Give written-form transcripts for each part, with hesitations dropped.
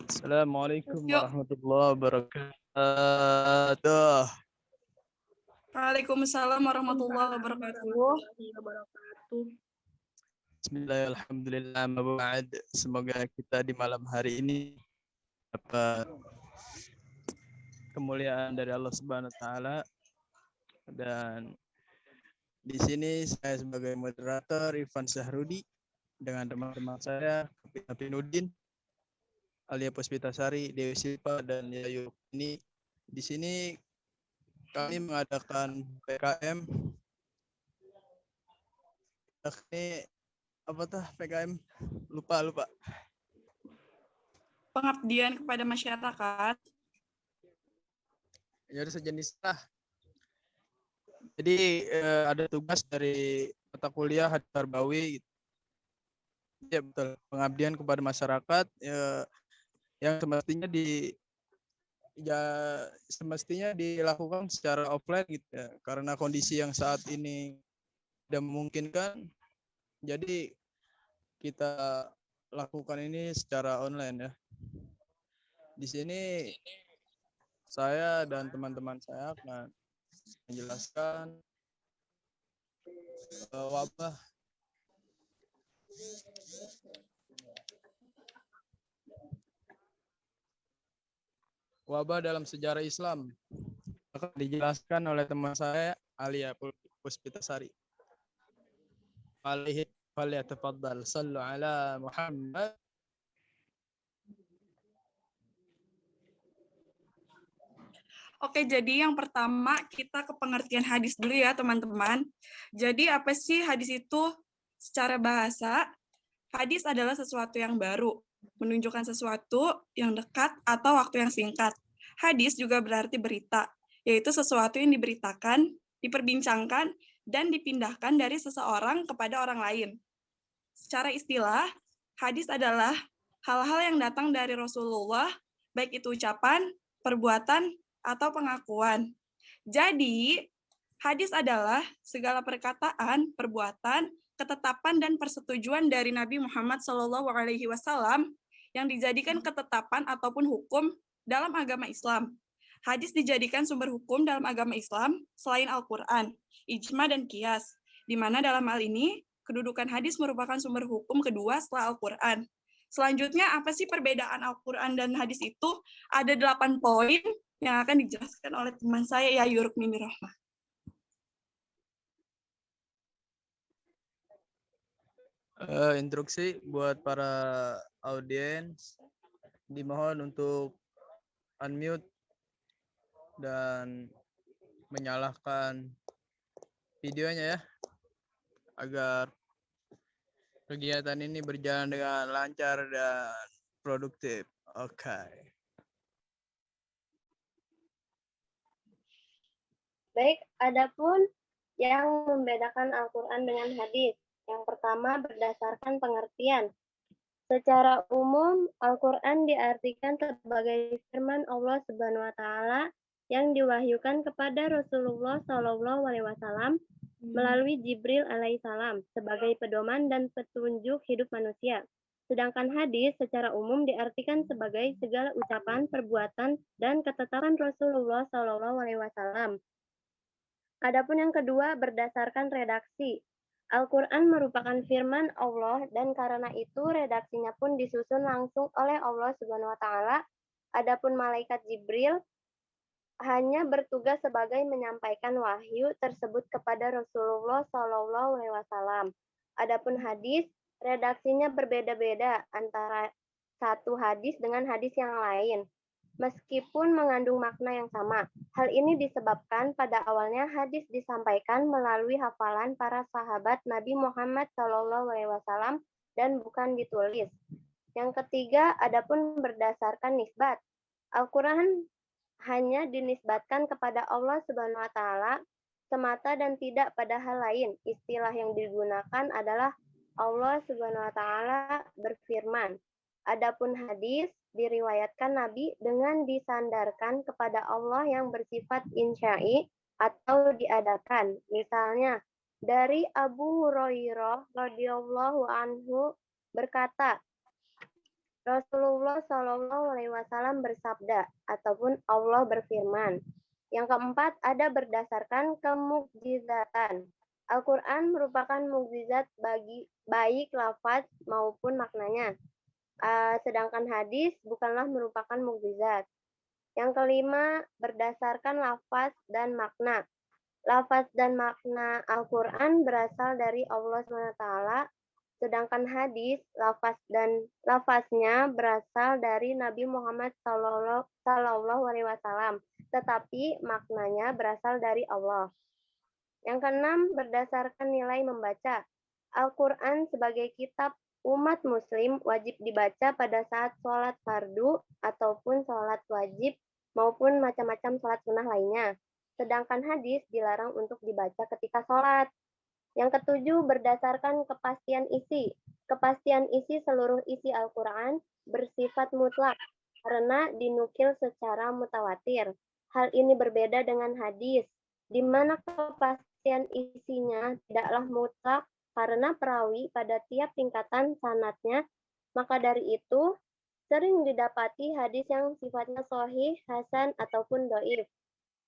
Assalamualaikum Yuk. warahmatullahi wabarakatuh. Waalaikumsalam warahmatullahi wabarakatuh. Bismillahirrahmanirrahim. Amma ba'd. Semoga kita di malam hari ini dapat kemuliaan dari Allah Subhanahu wa taala. Dan di sini saya sebagai moderator Irfan Sahrudi dengan teman-teman saya Pinudin, Alia Puspitasari, Dewi Silva dan Yayu. Ini di sini kami mengadakan PKM. Ini apa tuh PKM? Lupa. Pengabdian kepada masyarakat. Ya udah sejenis lah. Jadi ada tugas dari mata kuliah Hadis Tarbawi. Gitu. Ya betul. Pengabdian kepada masyarakat yang semestinya dilakukan secara offline gitu ya. Karena kondisi yang saat ini tidak memungkinkan. Jadi kita lakukan ini secara online ya. Di sini saya dan teman-teman saya akan menjelaskan wabah dalam sejarah Islam. Akan dijelaskan oleh teman saya Alia Puspitasari. Alaihi falyatafaddal. Sallu ala Muhammad. Oke, jadi yang pertama kita ke pengertian hadis dulu ya, teman-teman. Jadi apa sih hadis itu secara bahasa? Hadis adalah sesuatu yang baru, menunjukkan sesuatu yang dekat atau waktu yang singkat. Hadis juga berarti berita, yaitu sesuatu yang diberitakan, diperbincangkan, dan dipindahkan dari seseorang kepada orang lain. Secara istilah, hadis adalah hal-hal yang datang dari Rasulullah, baik itu ucapan, perbuatan, atau pengakuan. Jadi, hadis adalah segala perkataan, perbuatan, ketetapan, dan persetujuan dari Nabi Muhammad SAW yang dijadikan ketetapan ataupun hukum dalam agama Islam. Hadis dijadikan sumber hukum dalam agama Islam selain Al-Quran, ijma, dan qiyas, di mana dalam hal ini kedudukan hadis merupakan sumber hukum kedua setelah Al-Quran. Selanjutnya, apa sih perbedaan Al-Quran dan hadis itu? Ada 8 poin yang akan dijelaskan oleh teman saya, Yayu Rukmini Rohmah. Instruksi buat para audiens, dimohon untuk unmute dan menyalakan videonya ya, agar kegiatan ini berjalan dengan lancar dan produktif. Oke. Baik, adapun yang membedakan Al-Quran dengan hadis. Yang pertama berdasarkan pengertian. Secara umum, Al-Quran diartikan sebagai firman Allah Subhanahu wa taala yang diwahyukan kepada Rasulullah SAW melalui Jibril alaihissalam sebagai pedoman dan petunjuk hidup manusia. Sedangkan hadis secara umum diartikan sebagai segala ucapan, perbuatan, dan ketetapan Rasulullah SAW. Adapun yang kedua berdasarkan redaksi. Al-Quran merupakan firman Allah dan karena itu redaksinya pun disusun langsung oleh Allah Subhanahu wa taala. Adapun malaikat Jibril hanya bertugas sebagai menyampaikan wahyu tersebut kepada Rasulullah SAW. Adapun hadis, redaksinya berbeda-beda antara satu hadis dengan hadis yang lain, meskipun mengandung makna yang sama. Hal ini disebabkan pada awalnya hadis disampaikan melalui hafalan para sahabat Nabi Muhammad SAW dan bukan ditulis. Yang ketiga, adapun berdasarkan nisbat. Al-Quran hanya dinisbatkan kepada Allah Subhanahu wa taala semata dan tidak pada hal lain. Istilah yang digunakan adalah Allah Subhanahu wa taala berfirman. Adapun hadis diriwayatkan Nabi dengan disandarkan kepada Allah yang bersifat insya'i atau diadakan. Misalnya, dari Abu Hurairah radhiyallahu anhu berkata, Rasulullah Shallallahu Alaihi Wasallam bersabda ataupun Allah berfirman. Yang keempat ada berdasarkan kemukjizatan. Al-Quran merupakan mukjizat bagi baik lafaz maupun maknanya. Sedangkan hadis bukanlah merupakan mukjizat. Yang kelima, berdasarkan lafaz dan makna. Lafaz dan makna Al-Quran berasal dari Allah SWT, sedangkan hadis, lafaz dan lafaznya berasal dari Nabi Muhammad Sallallahu Alaihi Wasallam, tetapi maknanya berasal dari Allah. Yang keenam, berdasarkan nilai membaca. Al-Quran sebagai kitab umat muslim wajib dibaca pada saat sholat fardu ataupun sholat wajib maupun macam-macam sholat sunnah lainnya. Sedangkan hadis dilarang untuk dibaca ketika sholat. Yang ketujuh, berdasarkan kepastian isi. Kepastian isi seluruh isi Al-Quran bersifat mutlak karena dinukil secara mutawatir. Hal ini berbeda dengan hadis, di mana kepastian isinya tidaklah mutlak karena perawi pada tiap tingkatan sanadnya. Maka dari itu, sering didapati hadis yang sifatnya sahih, hasan, ataupun dhaif.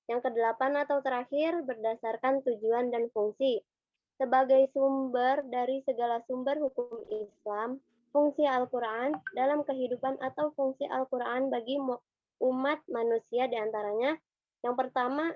Yang kedelapan atau terakhir, berdasarkan tujuan dan fungsi. Sebagai sumber dari segala sumber hukum Islam, fungsi Al-Quran dalam kehidupan atau fungsi Al-Quran bagi umat manusia diantaranya. Yang pertama,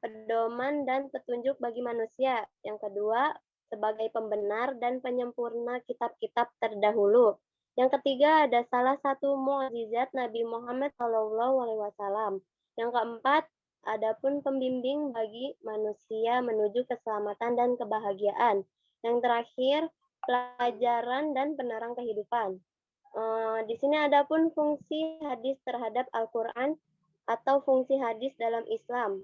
pedoman dan petunjuk bagi manusia. Yang kedua, sebagai pembenar dan penyempurna kitab-kitab terdahulu. Yang ketiga, ada salah satu mukjizat Nabi Muhammad SAW. Yang keempat, adapun pembimbing bagi manusia menuju keselamatan dan kebahagiaan. Yang terakhir, pelajaran dan penerang kehidupan. Di sini adapun fungsi hadis terhadap Al-Quran atau fungsi hadis dalam Islam.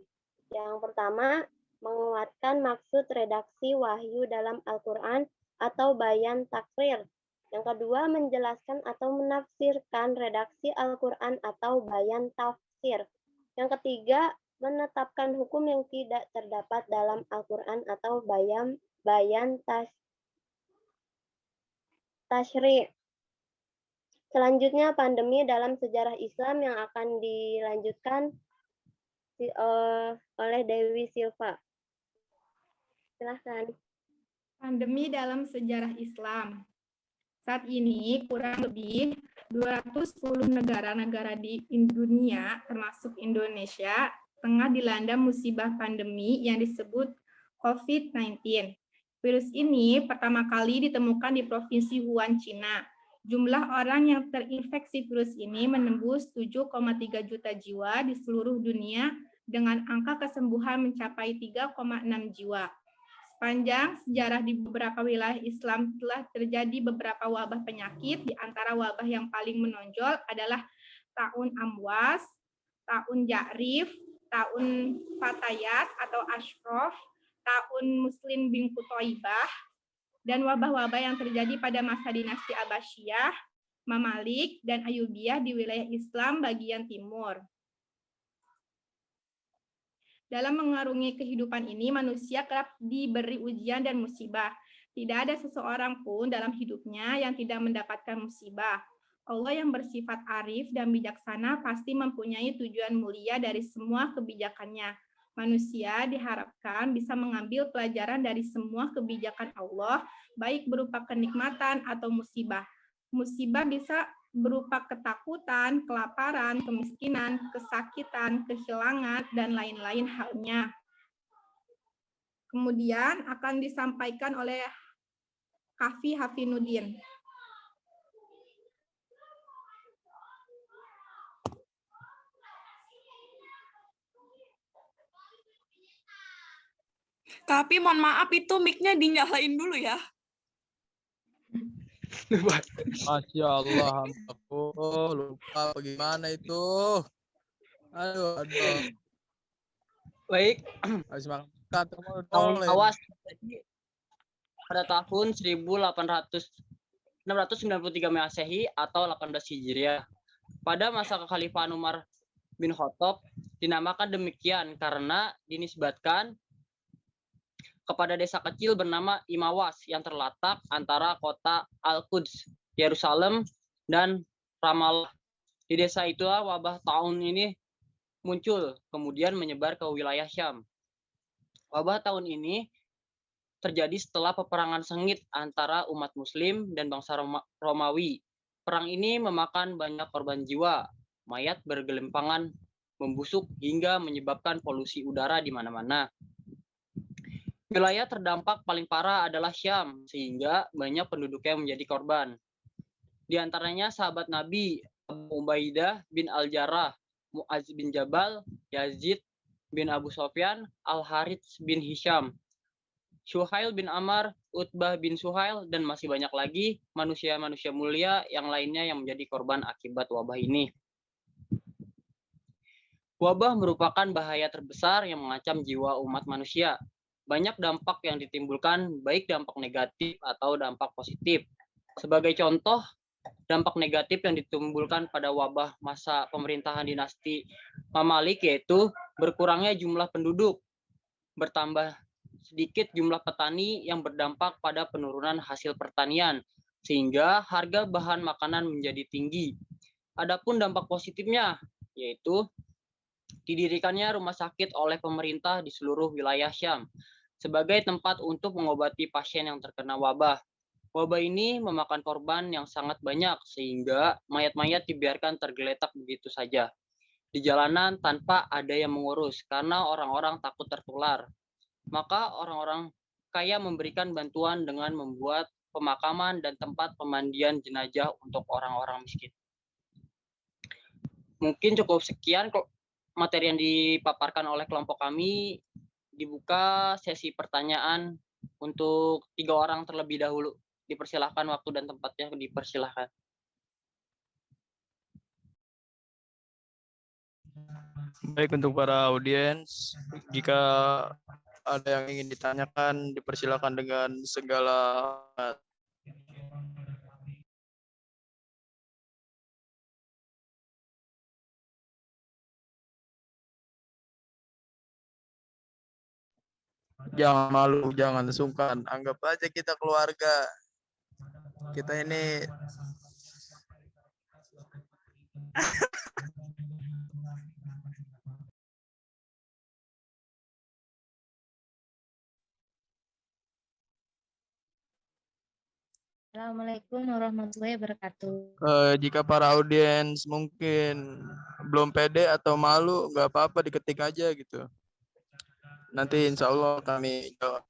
Yang pertama, menguatkan maksud redaksi wahyu dalam Al-Quran atau bayan takrir. Yang kedua, menjelaskan atau menafsirkan redaksi Al-Quran atau bayan tafsir. Yang ketiga, menetapkan hukum yang tidak terdapat dalam Al-Quran atau bayan tasyri'. Selanjutnya, pandemi dalam sejarah Islam yang akan dilanjutkan oleh Dewi Silva. Silahkan. Pandemi dalam sejarah Islam. Saat ini kurang lebih 210 negara-negara di dunia, termasuk Indonesia, tengah dilanda musibah pandemi yang disebut COVID-19. Virus ini pertama kali ditemukan di Provinsi Wuhan, Cina. Jumlah orang yang terinfeksi virus ini menembus 7,3 juta jiwa di seluruh dunia dengan angka kesembuhan mencapai 3,6 jiwa. Sepanjang sejarah di beberapa wilayah Islam telah terjadi beberapa wabah penyakit, di antara wabah yang paling menonjol adalah Ta'un Amwas, Ta'un Ja'rif, Ta'un Fatayat atau Ashraf, Ta'un Muslim bin Qutaibah, dan wabah-wabah yang terjadi pada masa dinasti Abbasiyah, Mamalik, dan Ayyubiyah di wilayah Islam bagian timur. Dalam mengarungi kehidupan ini, manusia kerap diberi ujian dan musibah. Tidak ada seseorang pun dalam hidupnya yang tidak mendapatkan musibah. Allah yang bersifat arif dan bijaksana pasti mempunyai tujuan mulia dari semua kebijakannya. Manusia diharapkan bisa mengambil pelajaran dari semua kebijakan Allah, baik berupa kenikmatan atau musibah. Musibah bisa berupa ketakutan, kelaparan, kemiskinan, kesakitan, kehilangan, dan lain-lain halnya. Kemudian akan disampaikan oleh Kafi Hafinuddin. Tapi mohon maaf itu mic-nya dinyalain dulu ya. Masya Allah, aku lupa bagaimana itu. Aduh. Baik, Habis makan tahun awas pada tahun 693 Masehi atau 18 Hijriah. Pada masa kekhalifahan Umar bin Khattab dinamakan demikian karena dinisbatkan kepada desa kecil bernama Imawas yang terletak antara kota Al-Quds, Yerusalem, dan Ramallah. Di desa itulah wabah taun ini muncul, kemudian menyebar ke wilayah Syam. Wabah tahun ini terjadi setelah peperangan sengit antara umat Muslim dan bangsa Romawi. Perang ini memakan banyak korban jiwa, mayat bergelimpangan, membusuk hingga menyebabkan polusi udara di mana-mana. Wilayah terdampak paling parah adalah Syam, sehingga banyak penduduknya menjadi korban. Di antaranya sahabat Nabi Abu Ubaidah bin Al-Jarrah, Mu'adz bin Jabal, Yazid bin Abu Sofyan, Al-Harits bin Hisham, Syuhail bin Amr, Utbah bin Suhail, dan masih banyak lagi manusia-manusia mulia yang lainnya yang menjadi korban akibat wabah ini. Wabah merupakan bahaya terbesar yang mengancam jiwa umat manusia. Banyak dampak yang ditimbulkan, baik dampak negatif atau dampak positif. Sebagai contoh, dampak negatif yang ditimbulkan pada wabah masa pemerintahan dinasti Mamalik yaitu berkurangnya jumlah penduduk, bertambah sedikit jumlah petani yang berdampak pada penurunan hasil pertanian, sehingga harga bahan makanan menjadi tinggi. Adapun dampak positifnya, yaitu didirikannya rumah sakit oleh pemerintah di seluruh wilayah Syam, sebagai tempat untuk mengobati pasien yang terkena wabah. Wabah ini memakan korban yang sangat banyak, sehingga mayat-mayat dibiarkan tergeletak begitu saja di jalanan tanpa ada yang mengurus, karena orang-orang takut tertular. Maka orang-orang kaya memberikan bantuan dengan membuat pemakaman dan tempat pemandian jenazah untuk orang-orang miskin. Mungkin cukup sekian materi yang dipaparkan oleh kelompok kami. Dibuka sesi pertanyaan untuk 3 orang terlebih dahulu. Dipersilahkan, waktu dan tempatnya dipersilahkan. Baik, untuk para audiens, jika ada yang ingin ditanyakan, dipersilakan dengan segala hormat. Jangan malu, jangan sungkan. Anggap aja kita keluarga. Kita ini Assalamualaikum warahmatullahi wabarakatuh. jika para audiens mungkin belum pede atau malu, nggak apa-apa, diketik aja gitu. Nanti insya Allah kami jawab.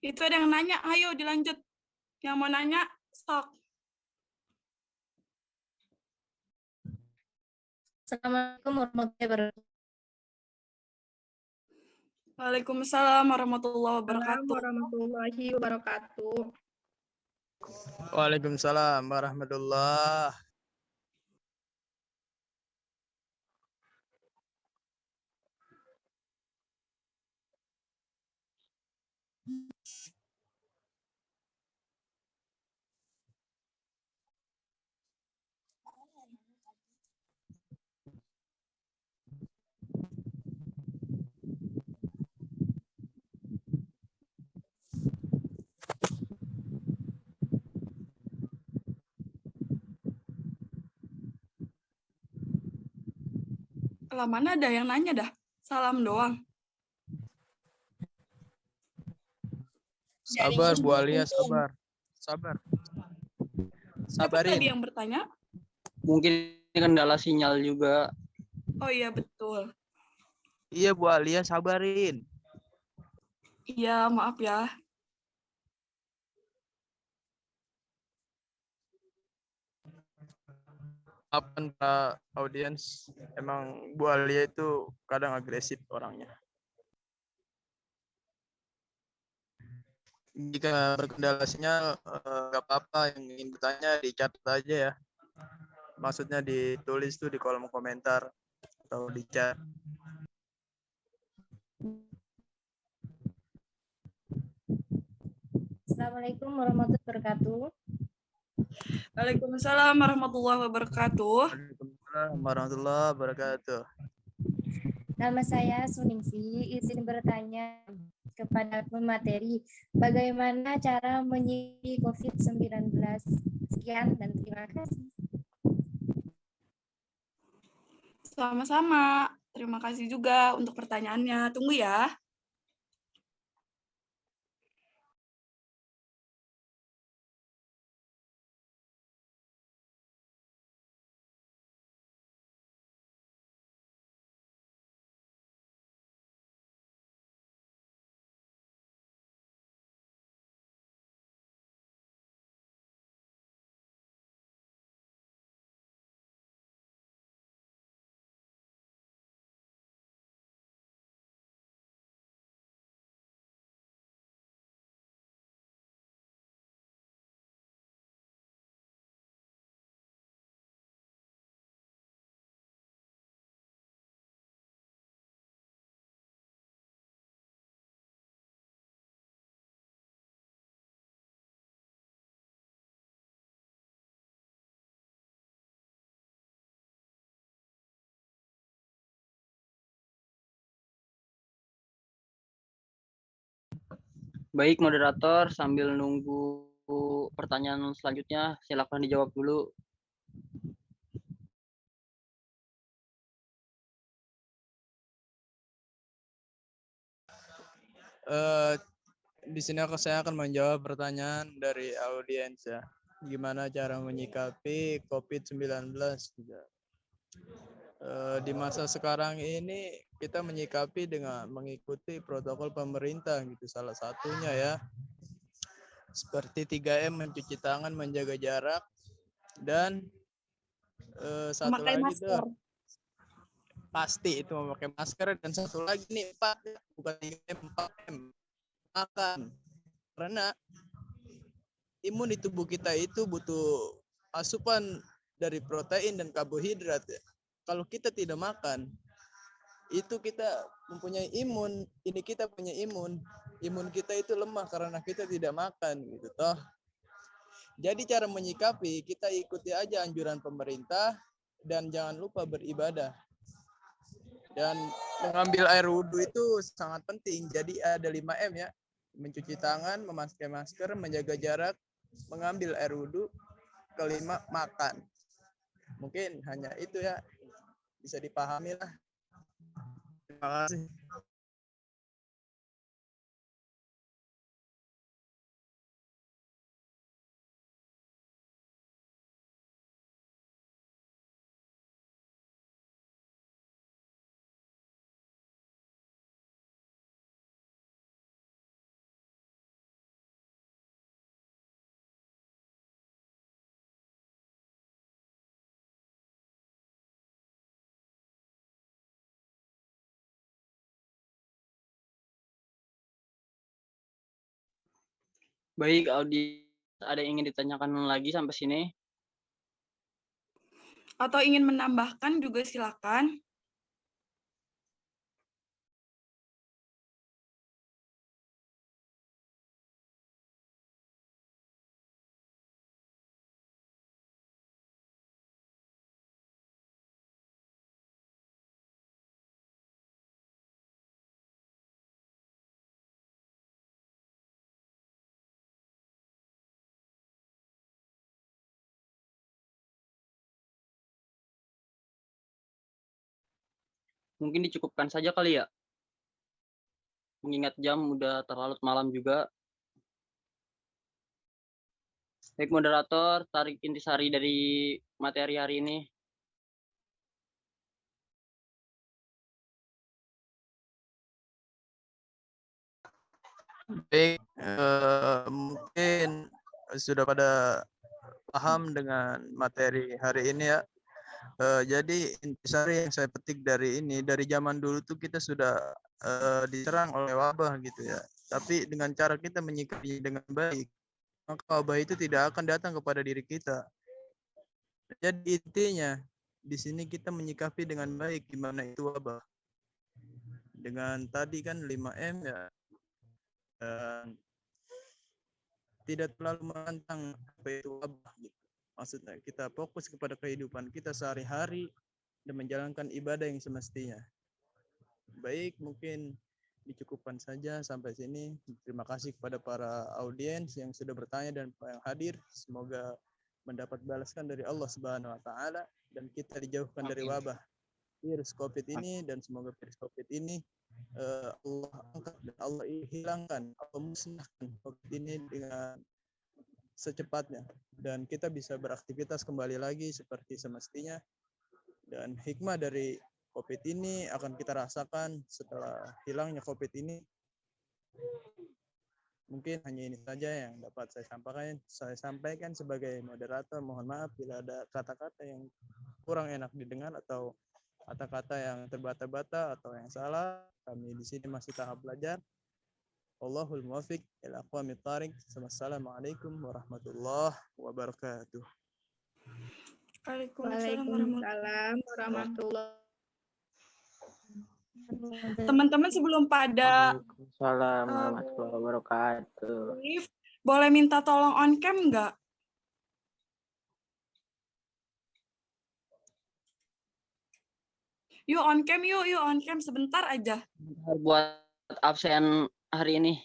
Itu ada yang nanya, ayo dilanjut. Yang mau nanya, stop. Assalamualaikum warahmatullahi wabarakatuh. Waalaikumsalam warahmatullahi wabarakatuh. Warahmatullahi wabarakatuh. Waalaikumsalam warahmatullahi. Lah, mana ada yang nanya dah? Salam doang. Sabar Bu Alia, sabar. Sabar. Siapa tadi Sabarin. yang bertanya? Mungkin kendala sinyal juga. Oh iya, betul. Iya Bu Alia, sabarin. Iya, maaf ya. Maafkan para audiens, emang Bu Alia itu kadang agresif orangnya. Jika berkendala sinyal, nggak apa-apa, yang ingin bertanya dicatat aja ya. Maksudnya ditulis tuh di kolom komentar atau di chat. Assalamualaikum warahmatullahi wabarakatuh. Waalaikumsalam warahmatullahi wabarakatuh. Waalaikumsalam warahmatullahi wabarakatuh. Nama saya Suningsi, izin bertanya kepada pemateri, bagaimana cara menyikapi COVID-19? Sekian dan terima kasih. Sama-sama. Terima kasih juga untuk pertanyaannya. Tunggu ya. Baik, moderator, sambil nunggu pertanyaan selanjutnya, silakan dijawab dulu. Di sini saya akan menjawab pertanyaan dari audiens ya. Gimana cara menyikapi COVID-19 juga. Di masa sekarang ini kita menyikapi dengan mengikuti protokol pemerintah gitu, salah satunya ya. Seperti 3M, mencuci tangan, menjaga jarak, dan satu Memakai lagi masker. tuh pasti itu memakai masker, dan satu lagi nih 4, bukan 3M, 4M, makan. Karena imun di tubuh kita itu butuh asupan dari protein dan karbohidrat ya. Kalau kita tidak makan, itu kita mempunyai imun, ini kita punya imun kita itu lemah karena kita tidak makan gitu toh. Jadi cara menyikapi, kita ikuti aja anjuran pemerintah dan jangan lupa beribadah. Dan mengambil air wudhu itu sangat penting. Jadi ada 5M ya. Mencuci tangan, memakai masker, menjaga jarak, mengambil air wudhu, kelima makan. Mungkin hanya itu ya, bisa dipahami lah. Terima kasih. Baik, Audi, ada yang ingin ditanyakan lagi sampai sini? Atau ingin menambahkan juga silakan. Mungkin dicukupkan saja kali ya, mengingat jam udah terlalu malam juga. Baik, moderator, tarik intisari dari materi hari ini. Baik, mungkin sudah pada paham dengan materi hari ini ya. Jadi intisari yang saya petik dari ini, dari zaman dulu tuh kita sudah diserang oleh wabah gitu ya. Tapi dengan cara kita menyikapi dengan baik, maka wabah itu tidak akan datang kepada diri kita. Jadi intinya di sini kita menyikapi dengan baik gimana itu wabah. Dengan tadi kan 5M ya. Dan tidak terlalu menantang apa itu wabah gitu. Maksudnya kita fokus kepada kehidupan kita sehari-hari dan menjalankan ibadah yang semestinya. Baik, mungkin dicukupkan saja sampai sini. Terima kasih kepada para audiens yang sudah bertanya dan yang hadir. Semoga mendapat balasan dari Allah Subhanahu wa taala dan kita dijauhkan dari wabah virus Covid ini, dan semoga virus Covid ini Allah angkat dan Allah hilangkan, Allah musnahkan Covid ini dengan secepatnya dan kita bisa beraktivitas kembali lagi seperti semestinya. Dan hikmah dari Covid ini akan kita rasakan setelah hilangnya Covid ini. Mungkin hanya ini saja yang dapat saya sampaikan sebagai moderator. Mohon maaf bila ada kata-kata yang kurang enak didengar atau kata-kata yang terbata-bata atau yang salah. Kami di sini masih tahap belajar. Wallahul muwaffiq ila aqwamit thariq. Wassalamualaikum warahmatullahi wabarakatuh. Waalaikumsalam Waalaikumsalam warahmatullahi. Teman-teman sebelum pada Waalaikumsalam warahmatullahi wabarakatuh. boleh minta tolong on cam nggak? Yuk on cam, yuk on cam sebentar aja. Buat absen hari ini.